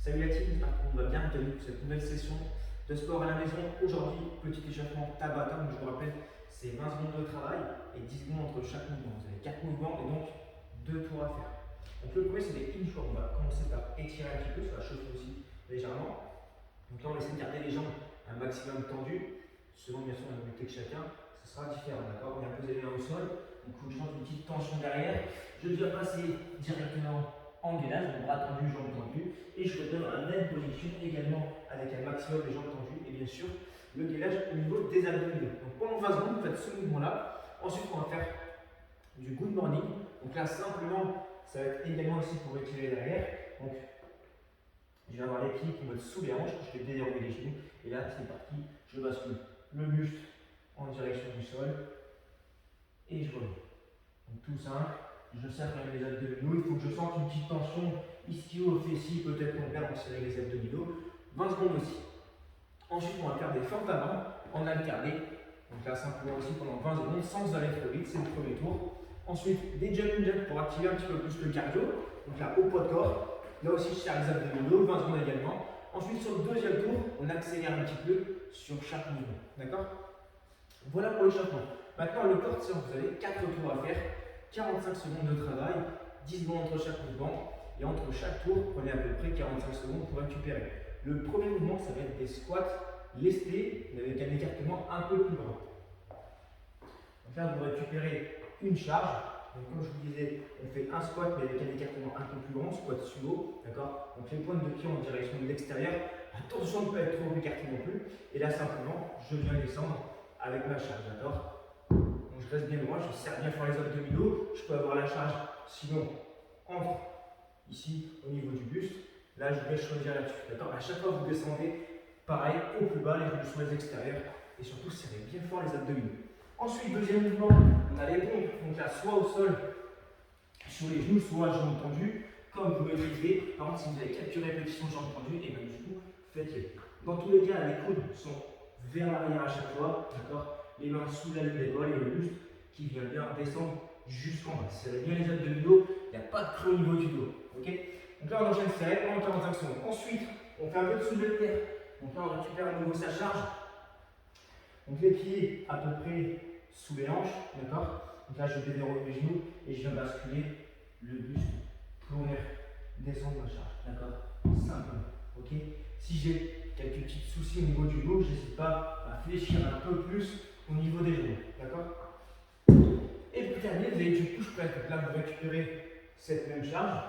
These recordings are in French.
Salut la team, j'espère que tout va bien. Bienvenue pour cette nouvelle session de sport à la maison. Aujourd'hui, petit échauffement Tabata. Donc je vous rappelle, c'est 20 secondes de travail et 10 secondes entre chaque mouvement. Vous avez 4 mouvements et donc 2 tours à faire. Donc le premier, c'est des inchworms. On va commencer par étirer un petit peu, ça va chauffer aussi légèrement. Donc là, on essaie de garder les jambes un maximum tendues. Selon bien sûr la mobilité de chacun, ce sera différent. D'accord? On vient poser les mains au sol. Donc je sens une petite tension derrière. Je viens passer directement en gainage, mon bras tendu, jambes tendues, et je retourne à la même position également avec un maximum de jambes tendues, et bien sûr le gainage au niveau des abdominaux. Donc pendant 20 secondes, vous faites ce mouvement-là. Ensuite, on va faire du good morning. Donc là, simplement, ça va être également aussi pour étirer derrière. Donc, je vais avoir l'équilibre en mode sous les hanches, je vais déverrouiller les genoux, et là, c'est parti, je bascule le buste en direction du sol, et je reviens. Donc tout simple. Je serre quand même les abdominaux, il faut que je sente une petite tension ischio-fessier, peut-être qu'on perd en serrer les abdominaux. 20 secondes aussi. Ensuite, on va faire des fentes avant en alterné. Donc là, simplement aussi pendant 20 secondes, sans aller trop vite, c'est le premier tour. Ensuite, des jumping jacks pour activer un petit peu plus le cardio. Donc là, au poids de corps. Là aussi, je serre les abdominaux, 20 secondes également. Ensuite, sur le deuxième tour, on accélère un petit peu sur chaque mouvement. D'accord? Voilà pour l'échauffement. Maintenant, le corps de séance, vous avez 4 tours à faire. 45 secondes de travail, 10 secondes entre chaque mouvement, et entre chaque tour, prenez à peu près 45 secondes pour récupérer. Le premier mouvement, ça va être des squats lestés, mais avec un écartement un peu plus grand. Donc là, vous récupérez une charge. Donc comme je vous disais, on fait un squat, mais avec un écartement un peu plus grand, squat sumo, d'accord? Donc les pointes de pied en direction de l'extérieur. Attention de ne pas être trop écarté non plus. Et là, simplement, je viens descendre avec ma charge, d'accord? Donc je reste bien droit, je serre bien fort les abdominaux, je peux avoir la charge, sinon entre ici au niveau du buste, là je vais choisir là-dessus, d'accord? À chaque fois que vous descendez, pareil, au plus bas, les genoux sur les extérieurs, et surtout serrez bien fort les abdominaux. Ensuite, deuxième mouvement, on a les pompes, donc là soit au sol, sur les genoux, soit jambes tendues, comme vous maîtrisez. Par contre, si vous avez quelques répétitions jambes tendues, et bien du coup, faites-les. Dans tous les cas, les coudes sont vers l'arrière à chaque fois, d'accord? Les mains sous la ligne d'épaule et le buste qui vient bien descendre jusqu'en bas. Serrez bien les abdominaux, il n'y a pas de creux au niveau du dos. Okay, donc là, on enchaîne serré pendant 45 secondes. Ensuite, on fait un peu de soulevé de terre. Donc là, on récupère à nouveau sa charge. Donc les pieds à peu près sous les hanches, d'accord? Donc là, je déverrouille mes genoux et je viens basculer le buste pour venir descendre ma charge, d'accord? Simplement, ok? Si j'ai quelques petits soucis au niveau du dos, je n'hésite pas à fléchir un peu plus au niveau des genoux, d'accord? Et le dernier, vous avez du push press. Donc là, vous récupérez cette même charge.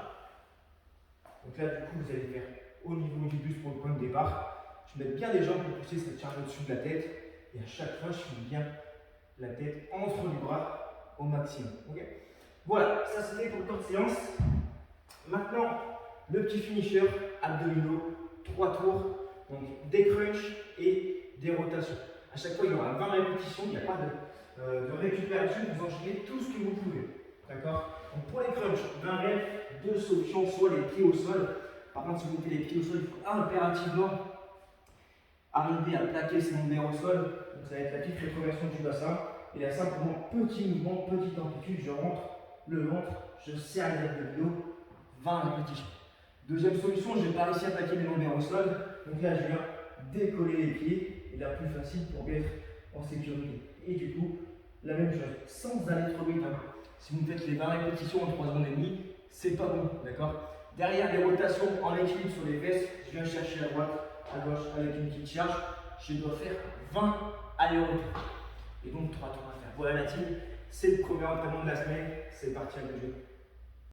Donc là, du coup, vous allez faire au niveau du buste pour le point de départ. Je mets bien les jambes pour pousser cette charge au-dessus de la tête. Et à chaque fois, je mets bien la tête entre les bras au maximum. Okay, voilà, ça c'était pour le temps de séance. Maintenant, le petit finisher, abdominaux, 3 tours. Donc des crunchs et des rotations. À chaque fois, il y aura 20 répétitions, il n'y a pas de récupération, vous enchaînez tout ce que vous pouvez. D'accord? Donc pour les crunchs, 20 reps, 2 solutions, soit les pieds au sol. Par contre, si vous mettez les pieds au sol, il faut impérativement arriver à plaquer ses lombaires au sol. Donc ça va être la petite rétroversion du bassin. Et là, simplement, petit mouvement, petite amplitude, je rentre le ventre, je serre les abdominaux, 20 répétitions. Deuxième solution, je n'ai pas réussi à plaquer les lombaires au sol. Donc là, je viens décoller les pieds. Et la plus facile pour bien être en sécurité. Et du coup, la même chose, sans aller trop vite. Si vous faites les 20 répétitions en 3 secondes et demie, c'est pas bon, d'accord? Derrière les rotations en équilibre sur les fesses, je viens chercher à droite, à gauche avec une petite charge. Je dois faire 20 allers-retours. Et donc 3 tours à faire. Voilà la team, c'est le premier entraînement de la semaine. C'est parti à le jeu.